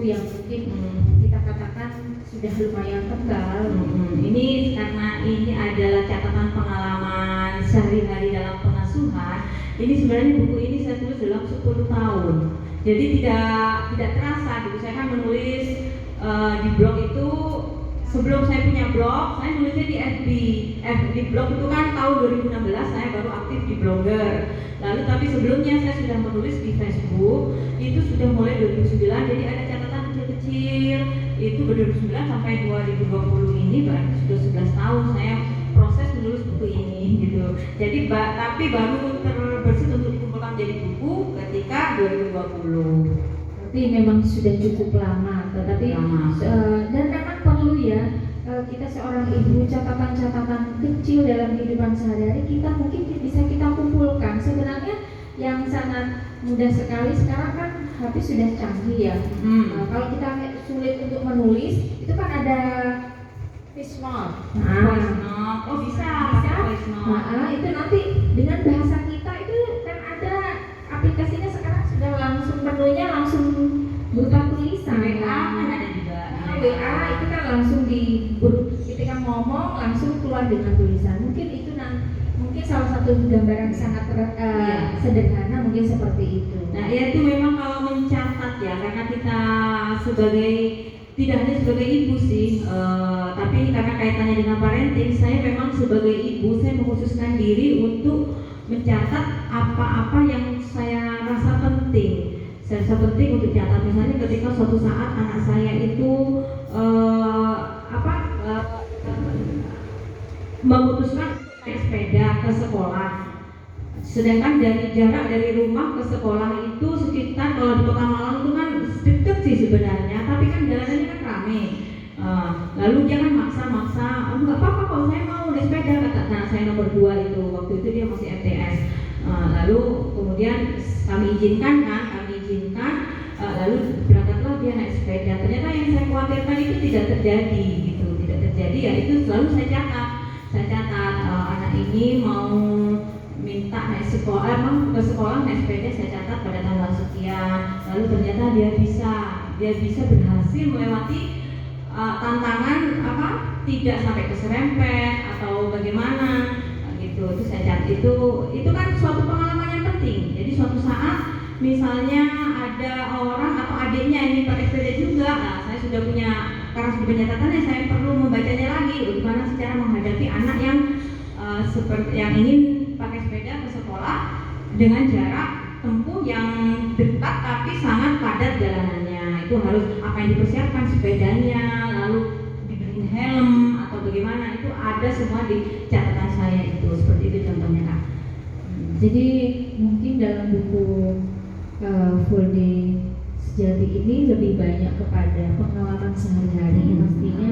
yang mungkin kita katakan sudah lumayan tebal. Ini karena ini adalah catatan pengalaman sehari-hari dalam pengasuhan. Ini sebenarnya buku ini saya tulis dalam 10 tahun. Jadi tidak terasa gitu. Saya kan menulis di blog itu sebelum saya punya blog, saya nulisnya di FB. Di blog itu kan tahun 2016 saya baru aktif di Blogger. Lalu tapi sebelumnya saya sudah menulis di Facebook, itu sudah mulai 2009. Jadi ada catatan kecil-kecil. Itu 2009 sampai 2020 ini berarti sudah 11 tahun saya proses menulis buku ini gitu. Jadi tapi baru terbersih untuk dikumpulkan menjadi buku ketika 2020. Tapi memang sudah cukup lama, tetapi dan memang perlu ya kita seorang ibu catatan-catatan kecil dalam kehidupan sehari-hari kita mungkin bisa kita kumpulkan. Sebenarnya yang sangat mudah sekali sekarang kan HP sudah canggih ya. Kalau kita sulit untuk menulis itu kan ada voice note. Oh bisa. Itu nanti dengan bahasa kita itu kan ada aplikasinya sekarang sudah langsung menunya langsung berupa tulisan. WA kan ada juga. WA itu kan langsung ketika ngomong langsung keluar dengan tulisan. Mungkin itu mungkin salah satu gambaran sangat sederhana mungkin seperti itu. Nah, ya itu memang kalau mencatat ya, karena kita tidak hanya sebagai ibu sih, tapi karena kaitannya dengan parenting, saya memang sebagai ibu saya mengkhususkan diri untuk mencatat apa-apa yang saya rasa penting. Saya rasa penting untuk catat, misalnya ketika suatu saat anak saya itu memutuskan naik sepeda ke sekolah. Sedangkan jarak dari rumah ke sekolah itu sekitar, kalau di Kota Malang itu kan deket sih sebenarnya, tapi kan jalanannya kan rame. Lalu dia kan maksa, nggak apa-apa kalau saya mau naik sepeda, kata anak saya nomor 2 itu, waktu itu dia masih MTS. Lalu kemudian kami izinkan, lalu berangkatlah dia naik sepeda. Ternyata yang saya khawatirkan itu tidak terjadi gitu, ya itu selalu saya catat anak ini mau minta naik sekolah, ke sekolah naik sepeda, saya catat pada tanggal sekian. Lalu ternyata dia bisa berhasil melewati tantangan tidak sampai keserempet atau bagaimana gitu. Itu saya catat, itu kan suatu pengalaman yang penting. Jadi suatu saat misalnya ada orang atau adiknya ini pakai sepeda juga, saya sudah punya, karena sudah punya catatannya, saya perlu membacanya lagi bagaimana cara menghadapi anak yang seperti yang ingin pakai sepeda ke sekolah dengan jarak tempuh yang dekat tapi sangat padat jalanannya. Itu harus apa yang dipersiapkan, sepedanya, lalu diberi helm atau bagaimana, itu ada semua di catatan saya itu. Seperti itu contohnya, Kak. Jadi mungkin dalam buku Full Day Sejati ini lebih banyak kepada pengalaman sehari-hari pastinya.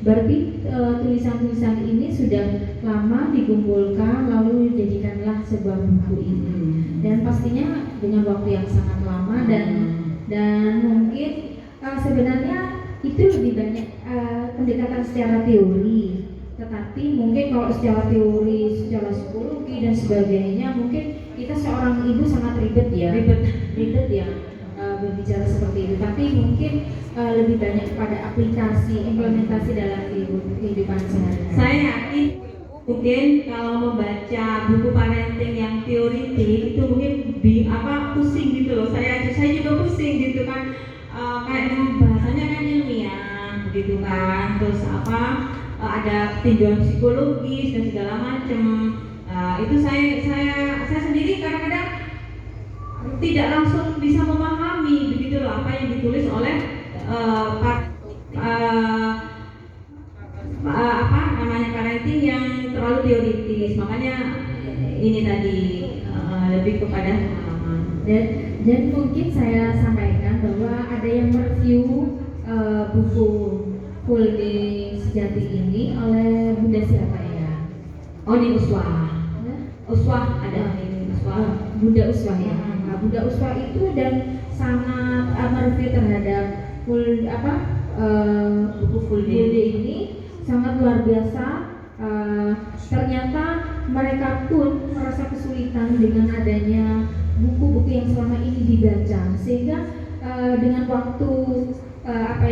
Berarti tulisan-tulisan ini sudah lama dikumpulkan lalu dijadikanlah sebuah buku ini. Dan pastinya dengan waktu yang sangat lama dan mungkin sebenarnya itu lebih banyak pendekatan secara teori. Tetapi mungkin kalau secara teori, secara psikologi dan sebagainya, mungkin kita seorang ibu sangat ribet ya berbicara seperti itu. Tapi mungkin lebih banyak pada aplikasi, implementasi dalam kehidupan sehari-hari. Saya yakin mungkin kalau membaca buku parenting yang teoritik itu mungkin pusing gitu loh. Saya juga pusing gitu kan, kayak bahasanya kan ilmiah begitu kan, terus ada tinjauan psikologis dan segala macam. Itu saya sendiri kadang-kadang tidak langsung bisa memahami begitu loh apa yang ditulis oleh parenting yang terlalu teoritis. Makanya ini tadi lebih kepada pengalaman. Dan mungkin saya sampaikan bahwa ada yang mereview buku Full Day Sejati ini oleh Bunda siapa ya? Oh, ini Uswah ada ini Uswah. Bunda Uswah ya. Bunda Uswah itu dan sangat mereview terhadap buku Full Day ini sangat luar biasa. Ternyata mereka pun merasa kesulitan dengan adanya buku-buku yang selama ini dibaca, sehingga dengan waktu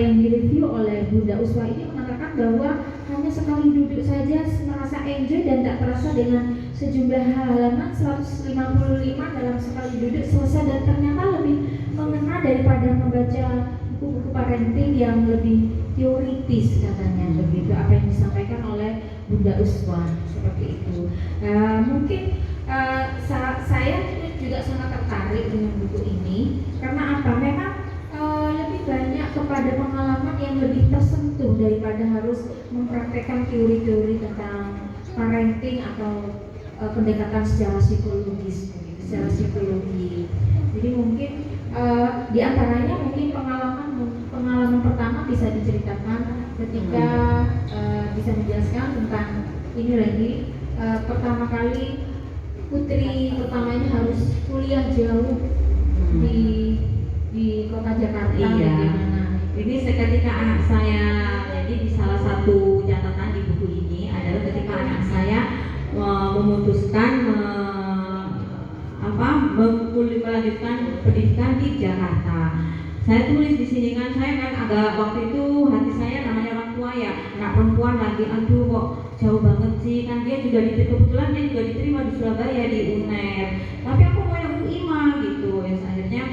yang direview oleh Bunda Uswa ini mengatakan bahwa hanya sekali duduk saja merasa enjoy dan tak terasa dengan sejumlah halaman 155 dalam sekali duduk selesai, dan ternyata lebih mengena daripada membaca buku-buku parenting yang lebih teoritis katanya, begitu apa yang disampaikan oleh Bunda Uswa seperti itu. Mungkin saya juga sangat tertarik dengan buku ini karena apa? Memang lebih banyak kepada pengalaman yang lebih tersentuh daripada harus mempraktekkan teori-teori tentang parenting atau pendekatan secara psikologis, secara psikologi. Jadi mungkin di antaranya mungkin pengalaman pertama bisa diceritakan ketika bisa menjelaskan tentang ini lagi, pertama kali putri pertamanya harus kuliah jauh di kota Jakarta. Iya. Bagaimana? Ini seketika anak saya, jadi di salah satu catatan di buku ini adalah ketika anak saya memutuskan melanjutkan pendidikan di Jakarta. Saya tulis di sini kan, saya kan agak waktu itu hati saya namanya orang tua ya, anak perempuan lagi, aduh kok jauh banget sih, kan dia juga kebetulan dia juga diterima di Surabaya di UNER, tapi aku mau yang UI mah gitu. Ya akhirnya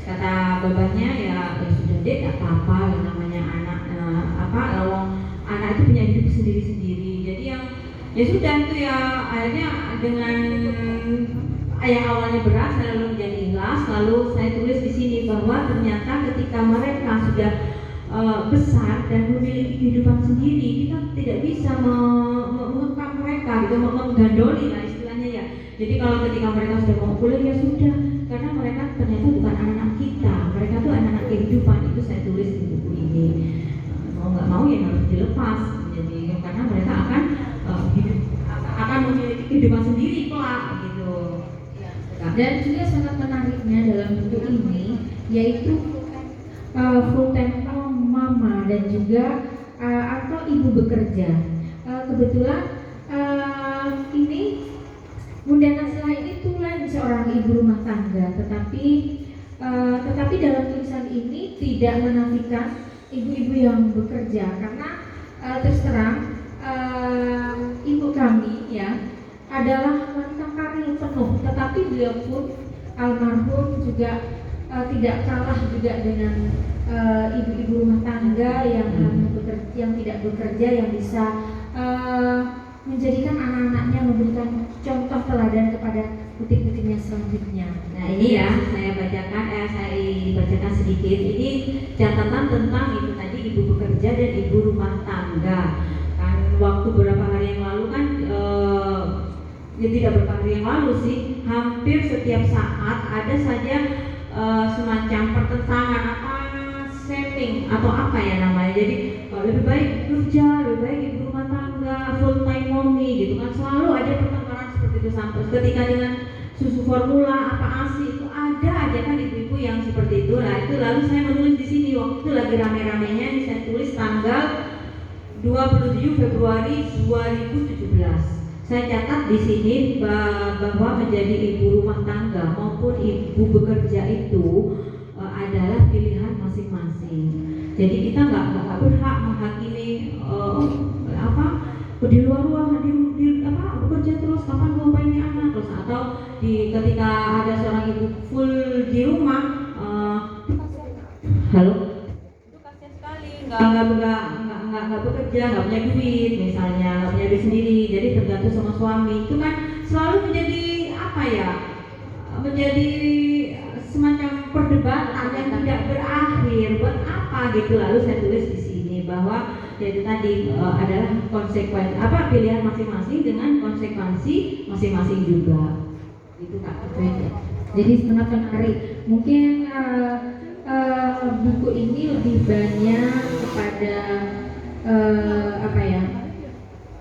kata babanya ya sudah deh, gak apa-apa, yang namanya anak anak itu punya hidup sendiri-sendiri. Jadi ya sudah itu ya, akhirnya dengan yang awalnya berat saya lalu menjadi ikhlas. Lalu saya tulis di sini bahwa ternyata ketika mereka sudah besar dan memiliki kehidupan sendiri, kita tidak bisa mengekang mereka gitu, menggandoli lah istilahnya ya. Jadi kalau ketika mereka sudah mau kuliah ya sudah, karena mereka ternyata bukan anak-anak kita, mereka tuh anak-anak kehidupan. Itu saya tulis di buku ini. Mau nggak mau ya harus dilepas. Jadi karena mereka akan memiliki kehidupan sendiri kelak gitu. Dan juga sangat menariknya dalam buku ini yaitu full time mama dan juga atau ibu bekerja. Kebetulan ini Bunda Nasla ini tulen seorang ibu rumah tangga, tetapi dalam tulisan ini tidak menafikan ibu-ibu yang bekerja, karena terus terang ibu kami ya adalah wanita karir penuh, tetapi beliau pun almarhum juga tidak kalah juga dengan ibu-ibu rumah tangga yang tidak bekerja, yang bisa menjadikan anak-anaknya, memberikan contoh teladan kepada putik-putiknya selanjutnya. Nah ini ya saya bacakan sedikit. Ini catatan tentang itu tadi, ibu bekerja dan ibu rumah tangga. Kan waktu beberapa hari yang lalu kan ya tidak beberapa hari yang lalu sih, hampir setiap saat ada saja semacam pertentangan setting atau apa ya namanya. Jadi lebih baik kerja, lebih baik ibu rumah tangga, full time mommy gitu kan, selalu ada pertengkaran seperti itu. Sampai ketika dengan susu formula apa ASI itu ada aja kan ibu-ibu yang seperti itu. Nah itu lalu saya menulis di sini, waktu itu lagi rame-ramenya ini saya tulis tanggal 27 Februari 2017. Saya catat di sini bahwa menjadi ibu rumah tangga maupun ibu bekerja itu adalah pilihan masing-masing. Jadi kita nggak berhak menghakimi di luar bekerja terus, kapan mau pengen anak terus, atau ketika ada seorang ibu full di rumah itu kasihan sekali, nggak bekerja, nggak punya duit misalnya, nggak punya duit sendiri, jadi tergantung sama suami. Itu kan selalu menjadi menjadi semacam perdebatan yang tidak berakhir. Buat apa gitu? Lalu saya tulis di sini bahwa yaitu tadi adalah pilihan masing-masing dengan konsekuensi masing-masing juga. Itu Kak. Jadi sangat menarik. Mungkin buku ini lebih banyak kepada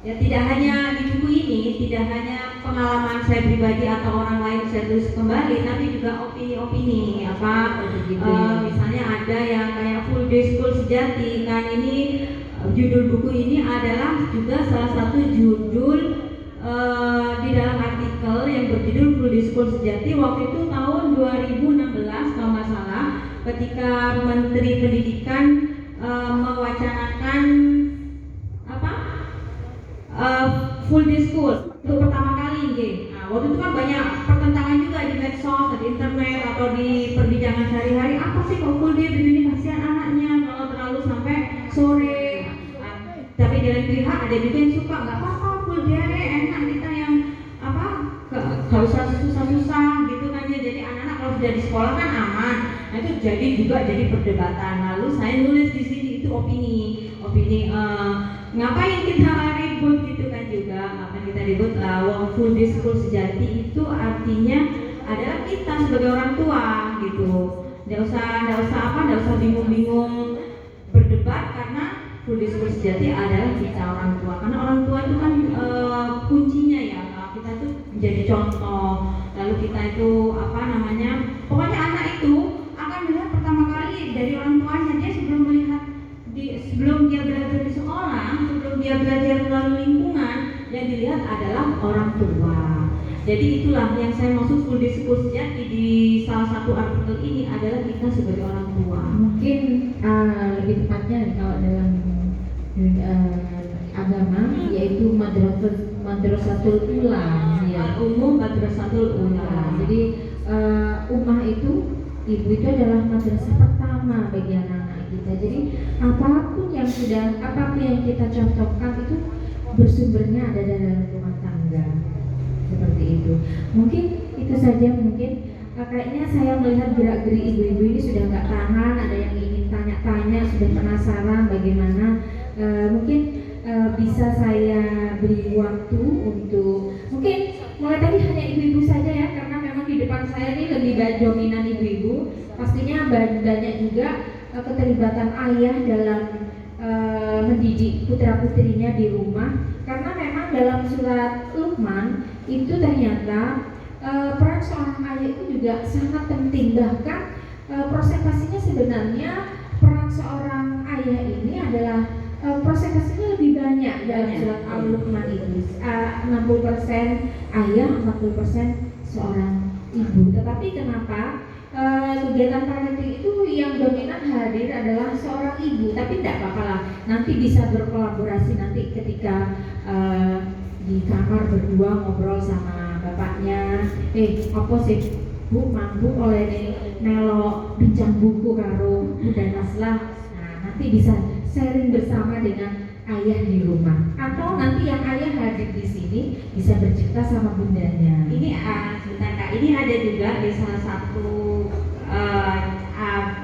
ya tidak hanya di buku ini, tidak hanya pengalaman saya pribadi atau orang lain saya tulis kembali, tapi juga opini-opini misalnya ada yang kayak Full Day School Sejati kan, ini judul buku ini adalah juga salah satu judul di dalam artikel yang berjudul Full Day School Sejati waktu itu tahun 2016 kalau nggak salah, ketika Menteri Pendidikan mewacanakan apa full day school untuk pertama kali nggih. Nah, waktu itu kan banyak pertentangan juga di medsos, di internet atau di perbincangan sehari-hari, apa sih kok full day begini, kasihan anaknya kalau terlalu sampai sore. Tapi di lain pihak ada juga yang suka, nggak apa-apa full day, enak kita yang apa nggak usah susah-susah gitu kan ya. Jadi anak-anak kalau sudah di sekolah kan aman. Nah itu jadi perdebatan. Lalu saya nulis di sini itu opini ngapain kita ribut gitu kan juga, ngapain kita ribut. Full day school sejati itu artinya adalah kita sebagai orang tua gitu. Nggak usah bingung-bingung berdebat, karena full day school sejati adalah kita orang tua. Karena orang tua itu kan kuncinya ya, kita tuh menjadi contoh. Lalu kita itu pokoknya anak itu akan melihat pertama kali dari orang tuanya. Dia sebelum dia belajar di sekolah, sebelum dia belajar melalui lingkungan, yang dilihat adalah orang tua. Jadi itulah yang saya maksud full day school sejati di salah satu artikel ini adalah kita sebagai orang tua. Mungkin lebih tepatnya kalau dalam agama yaitu madrasatul ula ya. Umum madrasatul ula. Jadi ummah itu, ibu itu adalah madrasah pertama bagi anak-anak kita. Jadi apapun yang kita contohkan itu bersumbernya ada dalam rumah tangga. Seperti itu. Mungkin itu saja. Kayaknya saya melihat gerak-gerik ibu-ibu ini sudah nggak tahan. Ada yang ingin tanya-tanya, sudah penasaran bagaimana. Mungkin bisa saya beri waktu untuk, mungkin mulai tadi hanya ibu-ibu saja ya, karena memang di depan saya ini lebih dominan ibu-ibu. Pastinya banyak juga keterlibatan ayah dalam mendidik putra-putrinya di rumah, karena memang dalam surat Luqman itu ternyata peran seorang ayah itu juga sangat penting. Bahkan presentasinya sebenarnya peran seorang ayah ini adalah presentasinya lebih banyak dalam surat Al-Luqman itu. 60% ayah, 40% seorang ibu. Tetapi kenapa kegiatan parenting itu yang dominan hadir adalah seorang ibu? Tapi tidak apa-apa lah, nanti bisa berkolaborasi nanti ketika di kamar berdua ngobrol sama bapaknya. Apa sih Bu mampu oleh melo bincang buku karo Bunda Naslah. Nah nanti bisa sharing bersama dengan ayah di rumah, atau nanti yang ayah hadir di sini bisa bercerita sama bundanya. Ini sebentar Kak, ini ada juga di salah satu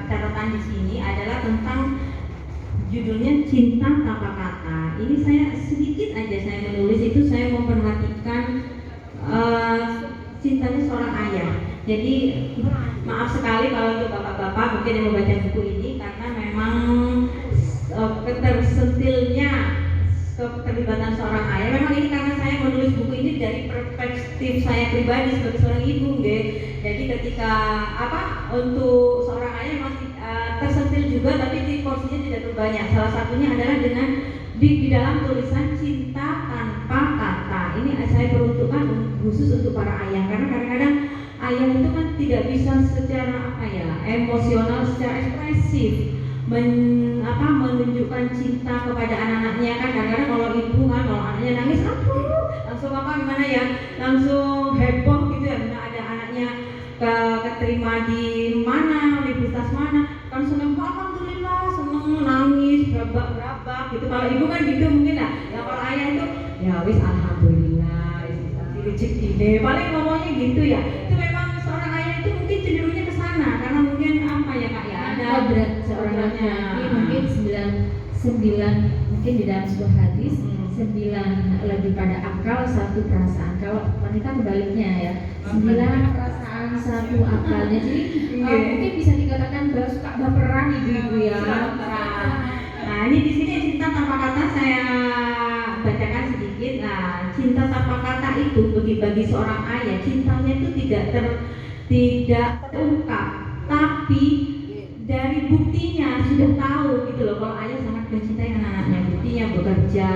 catatan di sini adalah tentang judulnya cinta tanpa kata. Ini saya sedikit aja saya menulis itu, saya memperhatikan cintanya seorang ayah. Jadi maaf sekali kalau untuk bapak-bapak mungkin yang membaca buku ini, karena memang ketersentilnya keterlibatan seorang ayah. Memang ini karena saya menulis buku ini dari perspektif saya pribadi sebagai seorang ibu, nggih. Jadi ketika untuk seorang ayah masih tersentil juga, tapi di porsinya tidak terlalu banyak. Salah satunya adalah dengan di dalam tulisan cinta tanpa kata. Ini saya peruntukkan khusus untuk para ayah, karena kadang-kadang ayah itu kan tidak bisa secara emosional, secara ekspresif menunjukkan cinta kepada anak-anaknya kan. Kadang-kadang kalau ibu kan, kalau anaknya nangis langsung gimana ya, langsung heboh gitu ya, ada anaknya keterima di mana, universitas mana, kan seneng, alhamdulillah, seneng, nangis, berabak gitu. Kalau ibu kan gitu mungkin lah ya, kalau ayah itu ya wis alhamdulillah, rezeki deh, paling ngomongnya gitu ya. Itu memang seorang ayah itu mungkin cenderungnya ke sana, karena mungkin Kak ya, ada berat seorang laki-laki mungkin 9 mungkin di dalam sebuah hadis 9 lebih pada akal, 1 perasaan. Kalau wanita kebaliknya ya, 9 perasaan, 1 akalnya. Jadi mungkin bisa dikatakan bahwa suka baperan ibu-ibu ya. Nah ini di sini cinta tanpa kata saya bacakan sedikit. Nah cinta tanpa kata itu bagi seorang ayah, cintanya itu tidak terungkap, tapi dari buktinya sudah tahu gitu loh, kalau ayah sangat mencintai anak-anaknya. Buktinya bekerja,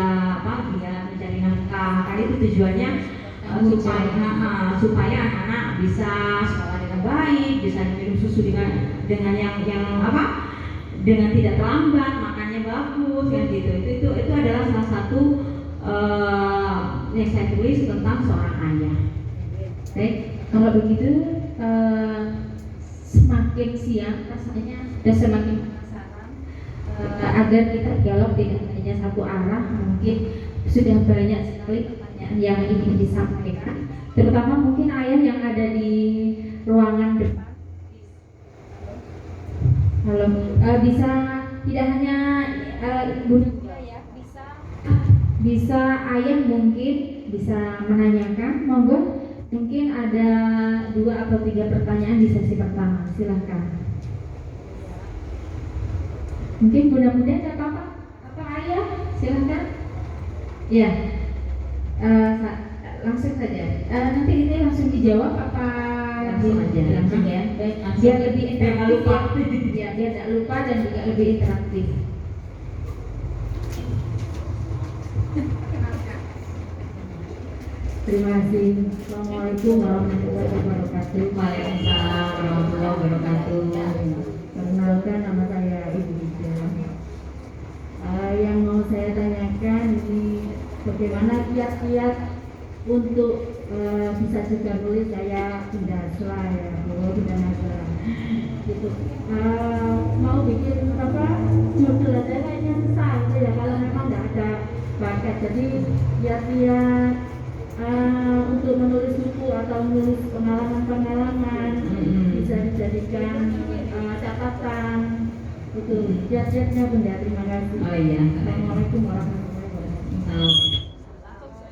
dia mencari nafkah. Kali itu tujuannya supaya anak-anak bisa sekolah dengan baik, bisa minum susu dengan yang dengan tidak terlambat, makannya bagus kan gitu. Itu adalah salah satu yang saya tulis tentang seorang ayah. Baik, kalau begitu semakin siang rasanya dan semakin penasaran agar kita dialog tidak hanya satu arah. Mungkin sudah banyak sekali pertanyaan yang ingin disampaikan, terutama mungkin ayah yang ada di ruangan depan. Halo, bisa tidak hanya ibu ya, bisa ayah mungkin bisa menanyakan, monggo. Mungkin ada 2 atau 3 pertanyaan di sesi pertama, silahkan. Mungkin bunda-bunda ada apa-apa? Atau ayah, silahkan. Ya, langsung saja. Nanti ini langsung dijawab apa? Langsung aja. Langsung ya. Baik. Biar lebih interaktif ya. Biar tidak lupa dan juga lebih interaktif. Terima kasih. Assalamualaikum warahmatullahi wabarakatuh. Waalaikumsalam warahmatullahi wabarakatuh. Perkenalkan, nama saya Ibu Ida. Yang mau saya tanyakan ini bagaimana kiat-kiat untuk bisa juga nulis saya pindah ya, pindah nasra. Gitu. Mau bikin apa? Judul aja kayaknya susah gitu ya kalau memang nggak ada bakat. Jadi kiat-kiat untuk menulis buku atau menulis pengalaman-pengalaman bisa dijadikan catatan itu kiat-kiatnya bunda. Terima kasih. Oh iya. Assalamualaikum warahmatullahi wabarakatuh.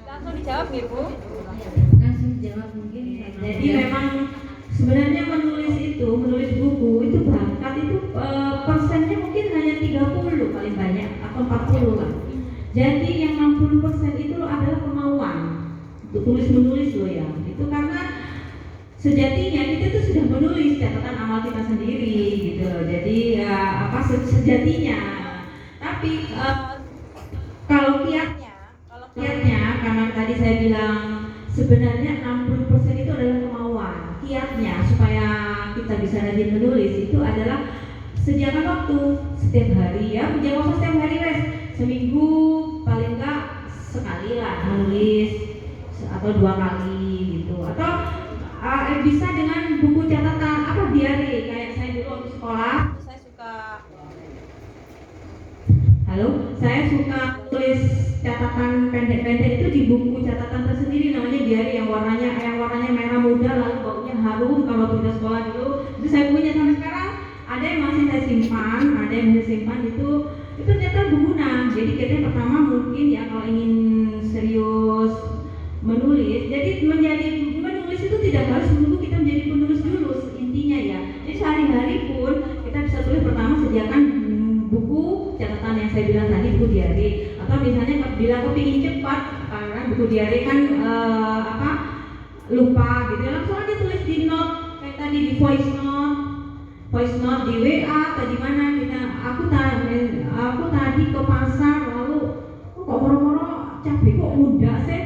Langsung dijawab Bu. Langsung jawab mungkin. Jadi memang sebenarnya menulis buku itu bakat itu persennya mungkin hanya 30 paling banyak atau 40 lah. Jadi yang 60% itu adalah kemauan untuk tulis-menulis loh ya. Itu karena sejatinya kita tuh sudah menulis catatan amal kita sendiri gitu loh. Jadi sejatinya. Tapi kalau kiatnya karena tadi saya bilang sebenarnya 60% itu adalah kemauan. Kiatnya supaya kita bisa rajin menulis itu adalah sediakan waktu setiap hari ya. Jangan usah setiap hari wes, seminggu paling enggak sekali lah menulis atau 2 kali gitu. Atau bisa dengan buku catatan diary kayak saya dulu waktu sekolah. Saya suka tulis catatan pendek-pendek itu di buku catatan tersendiri namanya diary yang warnanya merah muda lalu baunya harum. Kalau kita sekolah dulu itu saya punya sampai sekarang. Ada yang masih saya simpan, itu ternyata berguna. Jadi kita pertama mungkin ya kalau ingin serius menulis, jadi menulis itu tidak harus menunggu kita menjadi penulis dulu intinya ya. Jadi sehari-hari pun kita bisa tulis. Pertama sediakan buku catatan yang saya bilang tadi, buku diary. Atau misalnya bila kepingin cepat karena buku diary kan lupa gitu, langsung aja tulis di note kayak tadi di voice note di WA atau di mana. Aku tadi ke pasar lalu kok moro-moro cabai kok muda sih.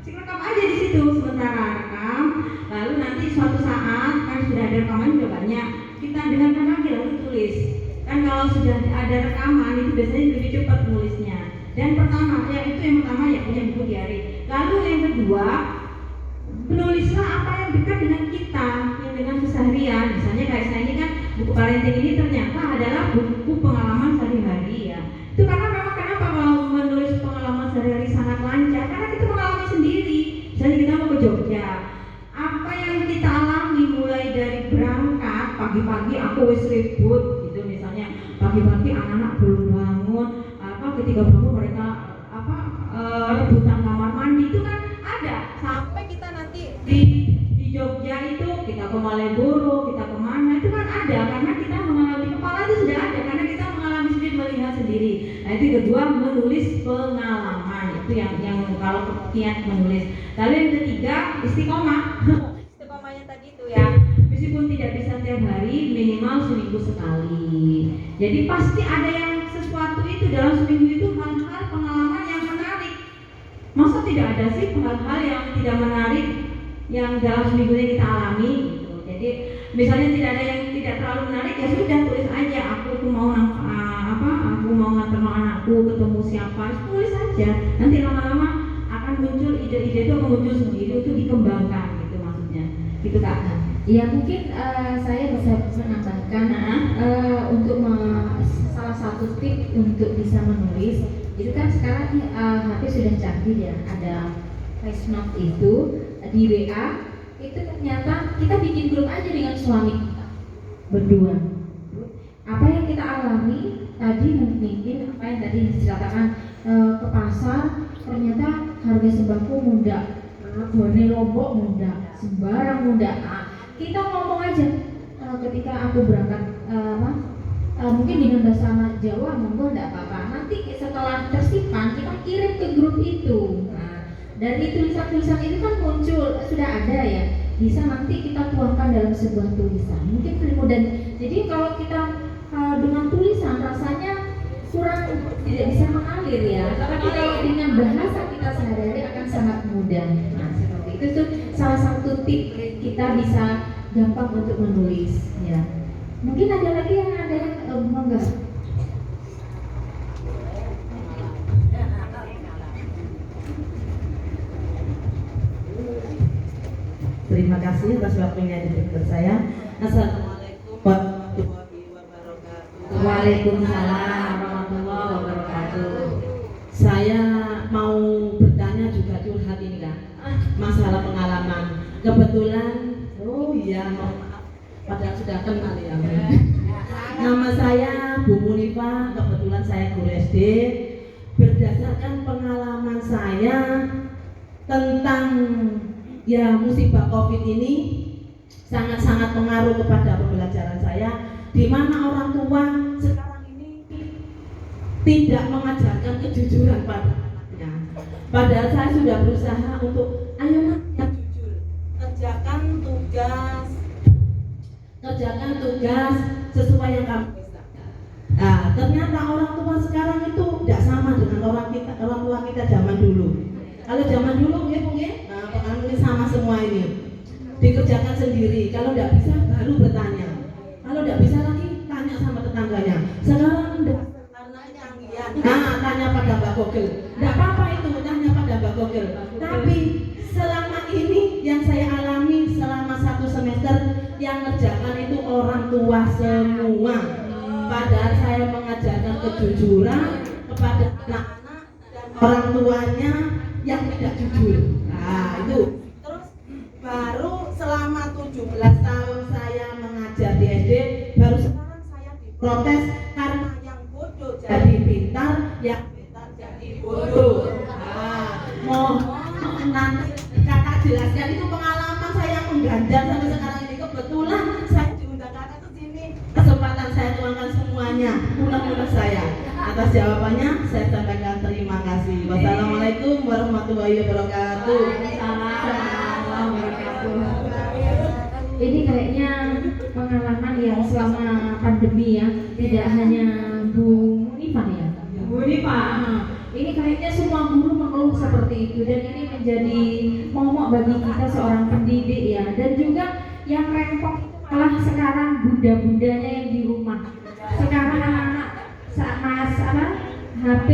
Rekam aja di situ sementara rekam, lalu nanti suatu saat kan sudah ada rekaman juga banyak, kita dengarkan lagi lalu tulis. Kan kalau sudah ada rekaman itu biasanya lebih cepat nulisnya. Dan itu yang pertama ya punya buku diary. Lalu yang kedua, penulislah apa yang dekat dengan kita, yang dengan keseharian. Misalnya kayak saya ini kan buku parenting ini ternyata adalah buku pengalaman sehari-hari ya. Itu karena memang kenapa kalau menulis pengalaman sehari-hari sangat lancar, karena kita mengalami sendiri. Misalnya kita mau ke Jogja, apa yang kita alami mulai dari berangkat pagi-pagi aku wis ribut gitu, misalnya pagi-pagi anak-anak belum bangun, ketika bangun mereka rebutan kamar mandi, itu kan ada. Sampai kita nanti di Jogja itu kita ke Malioboro, kita kemana itu kan ada, karena kita mengalami, kepala itu sudah ada karena kita mengalami sendiri, melihat sendiri. Nah itu kedua, menulis pengalaman, itu yang kalau kiat menulis. Lalu yang ketiga, istiqomah. Istiqomahnya tadi itu ya, meskipun tidak bisa tiap hari, minimal seminggu sekali. Jadi pasti ada yang sesuatu itu dalam seminggu itu hal-hal pengalaman yang menarik. Masa tidak ada sih hal-hal yang tidak menarik yang dalam seminggu ini kita alami gitu. Jadi misalnya tidak ada yang tidak terlalu menarik, ya sudah tulis aja. Aku mau persiapan, tulis saja. Nanti lama-lama akan muncul ide-ide itu akan muncul sendiri untuk dikembangkan gitu maksudnya. Gitu Kak. Ya mungkin saya bisa menambahkan untuk salah satu tip untuk bisa menulis itu kan sekarang HP sudah canggih ya, ada voice note itu di WA itu ternyata kita bikin grup aja dengan suami kita berdua. Apa yang kita alami tadi mungkin apa yang tadi diceritakan ke pasar ternyata harga sembako muda, harga lombok muda, sembarang muda. Kita ngomong aja ketika aku berangkat mungkin dengan bahasa Jawa monggo enggak apa-apa. Nanti setelah tersimpan kita kirim ke grup itu. Dari tulisan-tulisan itu kan muncul sudah ada ya. Bisa nanti kita tuangkan dalam sebuah tulisan. Mungkin lebih mudah. Jadi kalau kita dengan tulisan rasanya kurang tidak bisa mengalir ya. Tapi kalau dengan bahasa kita sehari-hari akan sangat mudah. Nah, seperti itu tuh salah satu tip kita bisa gampang untuk menulis ya. Mungkin ada lagi yang monggo. Terima kasih atas waktunya diberikan saya. Assalamualaikum warahmatullahi wabarakatuh. Waalaikumsalam warahmatullahi wabarakatuh. Saya mau bertanya juga curhat ini Kak, masalah pengalaman. Kebetulan, oh iya, mohon maaf, padahal sudah kenal ya. Nama saya Bu Munifa, kebetulan saya guru SD. Berdasarkan pengalaman saya tentang ya musibah COVID ini sangat-sangat pengaruh kepada pembelajaran saya, di mana orang tua sekarang ini tidak mengajarkan kejujuran pada anaknya. Padahal saya sudah berusaha untuk ayo nak yang jujur, kerjakan tugas sesuai yang kamu bisa. Nah, ternyata orang tua sekarang itu tidak sama dengan orang tua kita zaman dulu. Kalau zaman dulu pengalaman sama semua ini dikerjakan sendiri. Kalau tidak bisa baru bertanya. Kalau tidak bisa lagi tanya sama tetangganya. Sekarang karena kecanggihan. Tanya pada Mbak Google. Tidak apa-apa itu tanya pada Mbak Google. Tapi selama ini yang saya alami selama 1 semester yang ngerjakan itu orang tua semua. Padahal saya mengajarkan kejujuran kepada anak-anak dan orang tuanya yang tidak jujur. Nah itu. Terus baru selama 17 tahun saya mengajar di SD, baru sekarang saya diprotes karena yang bodoh jadi pintar, yang pintar jadi bodoh. Mohon nanti kakak jelaskan, itu pengalaman saya mengganjal sampai sekarang ini. Kebetulan saya diundang kakak ke sini, kesempatan saya tuangkan semuanya, unek-unek saya. Atas jawabannya saya sampaikan terima kasih. Wassalamualaikum warahmatullahi wabarakatuh. Ini kayaknya pengalaman yang selama pandemi ya, tidak hanya Bu Munifa ya. Bu Munifa. Ini kayaknya semua guru mengeluh seperti itu, dan ini menjadi momok bagi kita seorang pendidik ya. Dan juga yang repot malah sekarang bunda-bundanya yang di rumah. Sekarang anak-anak HP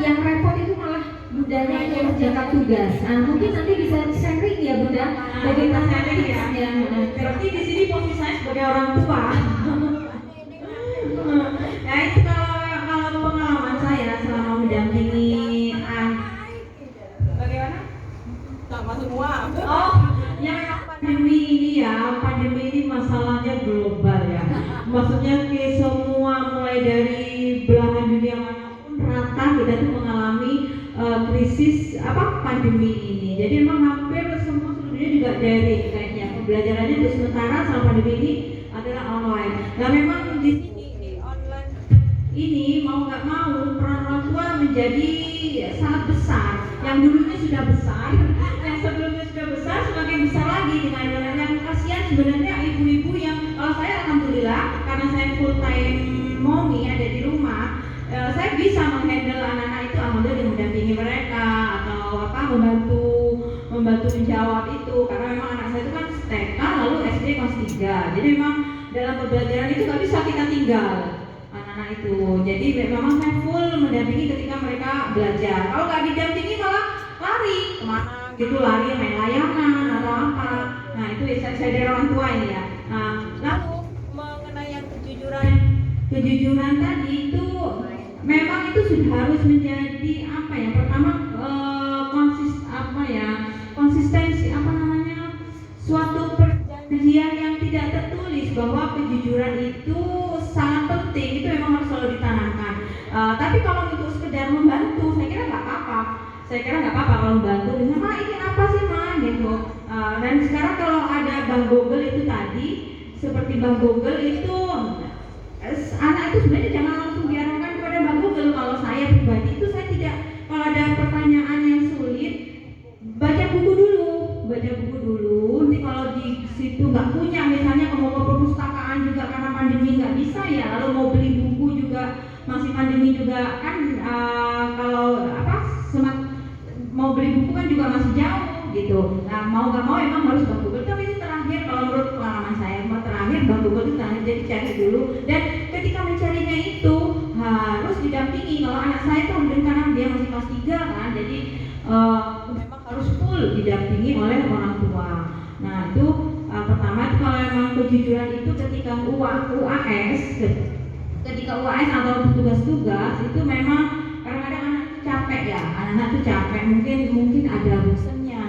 yang repot itu malah bundanya yang mengerjakan tugas. Mungkin nanti bisa sharing ya Bunda, bagaimana sharing ya. Berarti di sini posisi saya sebagai orang tua. Ya itu kalau pengalaman saya selama mendampingi bagaimana? Sama semua. Oh, ya memang pandemi ini ya, pandemi ini masalahnya global ya. Maksudnya ke semua mulai dari belahan dunia manapun rata kita tuh mengalami krisis pandemi ini. Jadi memang hampir semua seluruh dunia juga daring kayaknya. Pembelajarannya untuk sementara selama pandemi ini adalah online. Nah memang di sini di online ini mau nggak mau peran orang tua menjadi sangat besar. Yang dulunya sudah besar, yang sebelumnya sudah besar, semakin besar lagi dengan yang kasihan sebenarnya ibu-ibu yang kalau saya alhamdulillah karena saya full time mommy ada di rumah, saya bisa menghandle anak-anak itu alhamdulillah dengan mendampingi mereka atau membantu menjawab itu, karena memang anak saya itu kan TK lalu SD kelas 3, jadi memang dalam pembelajaran itu nggak bisa kita tinggal anak-anak itu. Jadi memang saya full mendampingi ketika mereka belajar. Kalau nggak didampingi malah lari kemana gitu, lari main layangan atau apa. Nah itu saya dari orang tua ini ya. Nah, lalu mengenai yang kejujuran tadi itu memang itu sudah harus menjadi apa ya, pertama konsistensi apa namanya, suatu perjanjian yang tidak tertulis bahwa kejujuran itu sangat penting, itu memang harus selalu ditanamkan. Tapi kalau untuk sekedar membantu, saya kira nggak apa-apa kalau membantu. Misalnya ini apa sih ma gitu. Dan sekarang kalau ada Bang Google itu tadi, seperti Bang Google itu anak itu sebenarnya jangan langsung diarahkan kepada Bang Google. Kalau saya pribadi itu saya tidak, kalau ada pertanyaan yang sulit, baca buku dulu. Nanti kalau di situ nggak punya, misalnya kalau mau ke perpustakaan juga karena pandemi nggak bisa ya, lalu mau beli buku juga masih pandemi juga kan, kalau mau beli buku kan juga masih jauh gitu. Nah mau nggak mau emang harus Bang Google. Tapi itu terakhir kalau menurut pengalaman saya, terakhir Bang Google itu terakhir, jadi cari dulu. Dan ketika mencarinya itu harus didampingi. Kalau anak saya tuh karena dia masih kelas 3 kan, jadi memang harus full didampingi oleh orang tua. Nah itu pertama itu kalau memang kejujuran itu ketika UAS atau tugas-tugas itu memang kadang-kadang anak itu capek ya, anak-anak itu capek, mungkin ada bosannya,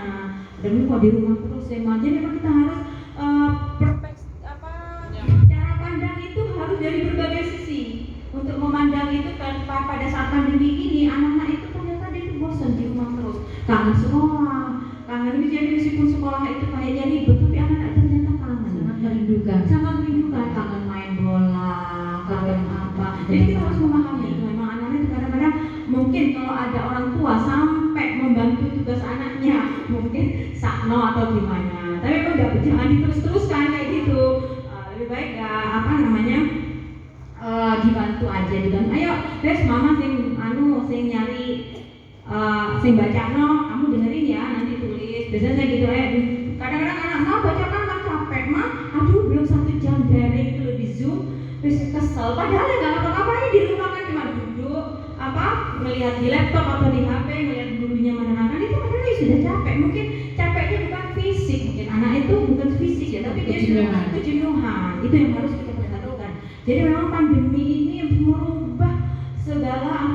dan kok di rumah terus ya, jadi memang kita harus cara pandang itu harus dari berbagai sisi untuk memandang itu. Pada saat pandemi ini anak-anak itu ternyata dia itu bosan di rumah terus, kangen sekolah, kangen ini, jadi meskipun sekolah itu kayaknya ribet tapi anak-anak ternyata kangen, sangat merindukan, kangen main bola, kangen apa. Jadi kita harus memahami memang anak-anak itu kadang-kadang mungkin kalau ada orang tua sampai membantu tugas anaknya mungkin sakno atau gimana, tapi memang jangan diterus-teruskan kayak gitu. Lebih baik dibantu aja, ayo guys, mama sing nyari sing baca kamu dengerin ya, nanti tulis. Biasanya saya gitu ya. Kadang-kadang anak mau baca kan capek mah, aduh belum 1 jam daring itu di Zoom, terus kesel. Padahal ya nggak ngapa-ngapain di rumah kan, cuma duduk melihat di laptop atau di HP, melihat gurunya menerangkan, itu padahal sudah capek. Mungkin capeknya bukan fisik, mungkin anak itu bukan fisik ya, tapi dia sudah kejenuhan. Itu yang harus kita perhatikan. Jadi memang pandemi ini merubah segala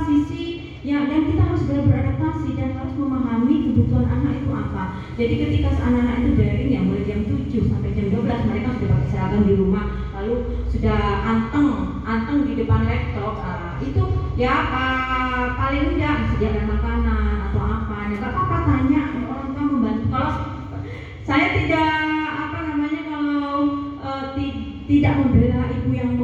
sisi ya, dan kita harus beradaptasi dan harus memahami kebutuhan anak itu apa. Jadi ketika anak-anak itu daring ya, mulai jam 7 sampai jam 12 mereka sudah pakai seragam di rumah, lalu sudah anteng di depan laptop, itu ya paling enggak disediakan makanan atau apa, ya nggak apa-apa, tanya orang tua membantu. Kalau saya tidak tidak membela ibu yang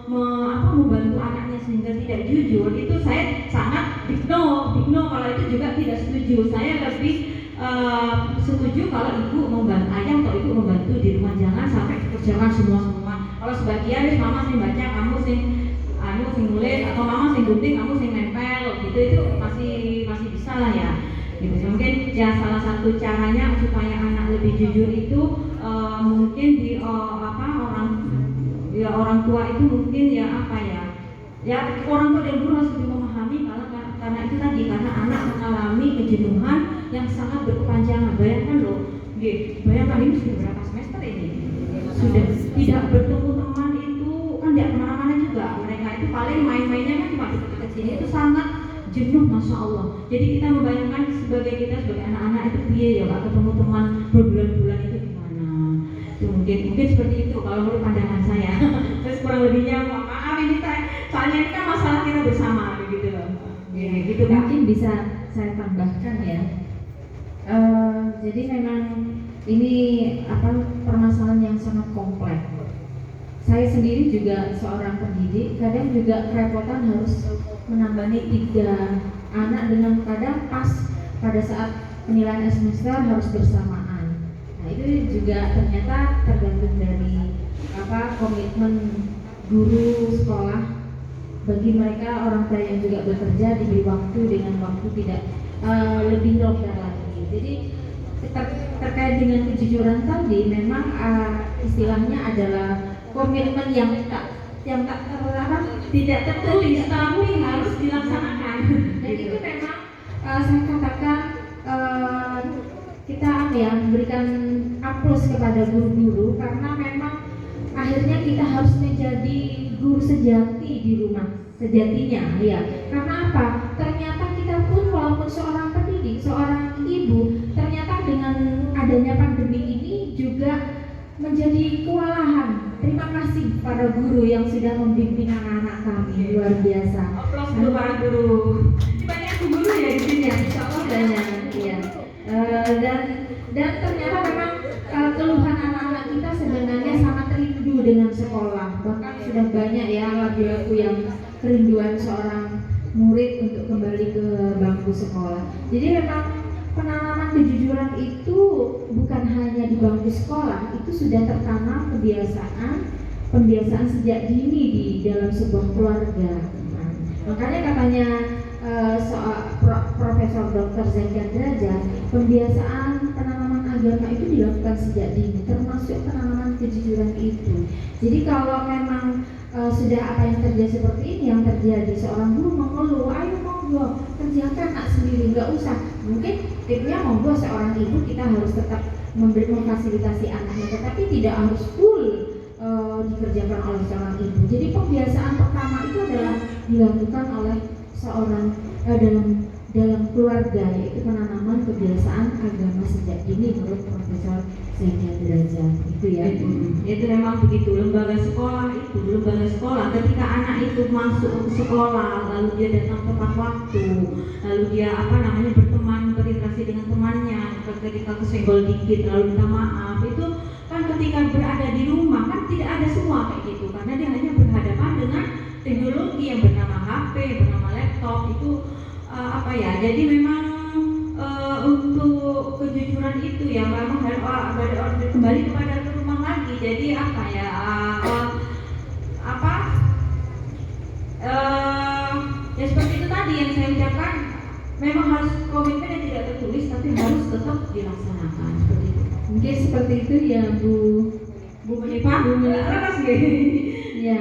membantu anaknya sehingga tidak jujur, itu saya sangat digno kalau itu juga tidak setuju. Saya lebih setuju kalau ibu membantu, ayah atau ibu membantu di rumah, jangan sampai dikerjakan semua. Kalau sebagian mama sing baca, kamu sing nulis, atau mama sing gunting, kamu sing nempel gitu, itu masih bisa lah ya. Gitu. Mungkin ya salah satu caranya supaya anak lebih jujur itu mungkin di orang tua itu mungkin orang tua dan guru harus lebih memahami, karena itu tadi, karena anak mengalami kejenuhan yang sangat berkepanjangan. Bayangkan ini sudah berapa semester ini sudah tidak bertemu teman, itu kan tidak kemana-mana juga, mereka itu paling main-mainnya kan cuma dekat-dekat sini, itu sangat jenuh, masya Allah. Jadi kita membayangkan sebagai anak-anak itu piye ya, gak ketemu teman berbulan-bulan itu gimana. Itu mungkin seperti itu kalau menurut pandangan saya. Terus kurang lebihnya maaf ini soalnya ini kan masalah kita bersama begitu loh. Gitu kan. Mungkin bisa saya tambahkan ya. Jadi memang ini permasalahan yang sangat kompleks. Saya sendiri juga seorang pendidik, kadang juga kerepotan harus menambani 3 anak dengan kadang pas pada saat penilaian semester harus bersamaan. Nah itu juga ternyata tergantung dari komitmen guru sekolah. Bagi mereka orang tua yang juga bekerja diberi waktu dengan waktu tidak lebih longgar lagi. Jadi terkait dengan kejujuran tadi, memang istilahnya adalah komitmen yang yang tidak tertulis tapi harus dilaksanakan. Dan itu memang saya katakan kita memberikan aplaus kepada guru-guru karena memang akhirnya kita harus menjadi guru sejati di rumah sejatinya ya. Karena apa? Ternyata kita pun walaupun seorang pendidik, seorang ibu, ternyata dengan adanya pandemi ini juga menjadi kewalahan. Terima kasih para guru yang sudah membimbing anak-anak kami, luar biasa. Aplaus untuk para guru. Banyak guru ya di sini ya. Insya Allah banyak, ya. Dan ternyata memang keluhan anak-anak kita sebenarnya sangat rindu dengan sekolah. Bahkan sudah banyak ya lagu-lagu yang kerinduan seorang murid untuk kembali ke bangku sekolah. Jadi memang penanaman kejujuran itu bukan hanya di bangku sekolah, itu sudah tertanam pembiasaan sejak dini di dalam sebuah keluarga. Makanya katanya Profesor Dr. Zainal Derajat, pembiasaan penanaman agama itu dilakukan sejak dini, termasuk penanaman kejujuran itu. Jadi kalau memang sudah apa yang terjadi seperti ini yang terjadi, seorang guru mengeluh, ayo monggo kerjakan nak sendiri, nggak usah. Mungkin tipnya monggo seorang ibu kita harus tetap memfasilitasi anaknya, tetapi tidak harus full dikerjakan oleh seorang ibu. Jadi pembiasaan pertama itu adalah dilakukan oleh seorang dalam keluarga, yaitu penanaman kebiasaan agama sejak dini menurut Profesor Zainal Derajat. Itu ya. Itu memang begitu. Lembaga sekolah ketika anak itu masuk ke sekolah, lalu dia datang tepat waktu, lalu dia berteman, berinteraksi dengan temannya, ketika kesenggol dikit lalu minta maaf, itu kan ketika berada di rumah kan tidak ada semua kayak gitu, karena dia hanya berhadapan dengan teknologi yang bernama HP, bernama laptop itu jadi memang untuk kejujuran itu ya memang harus kembali kepada rumah lagi. Jadi ya seperti itu tadi yang saya ucapkan, memang harus komitmen yang tidak tertulis tapi harus tetap dilaksanakan seperti itu. Mungkin seperti itu ya Bu Menipah, ya.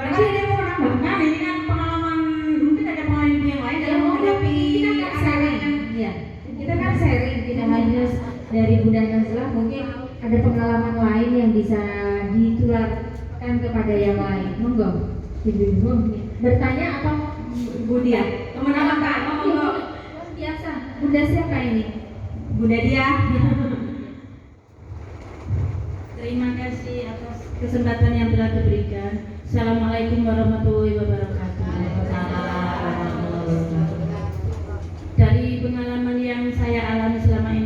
barangkali dia mau menambahkan, ini kan pengalaman, mungkin ada pengalaman ibu yang lain dalam menghadapi kita kan sharing, ya. Kita kan sharing, tidak hanya dari Bunda Nazla, mungkin ada pengalaman lain yang bisa ditularkan kepada yang lain. Monggo, Ibu bertanya atau Bu Dia, menambahkan, monggo. Biasa, Bunda siapa ini? Bunda Dia. Terima kasih atas kesempatan yang telah diberikan. Assalamualaikum warahmatullahi wabarakatuh.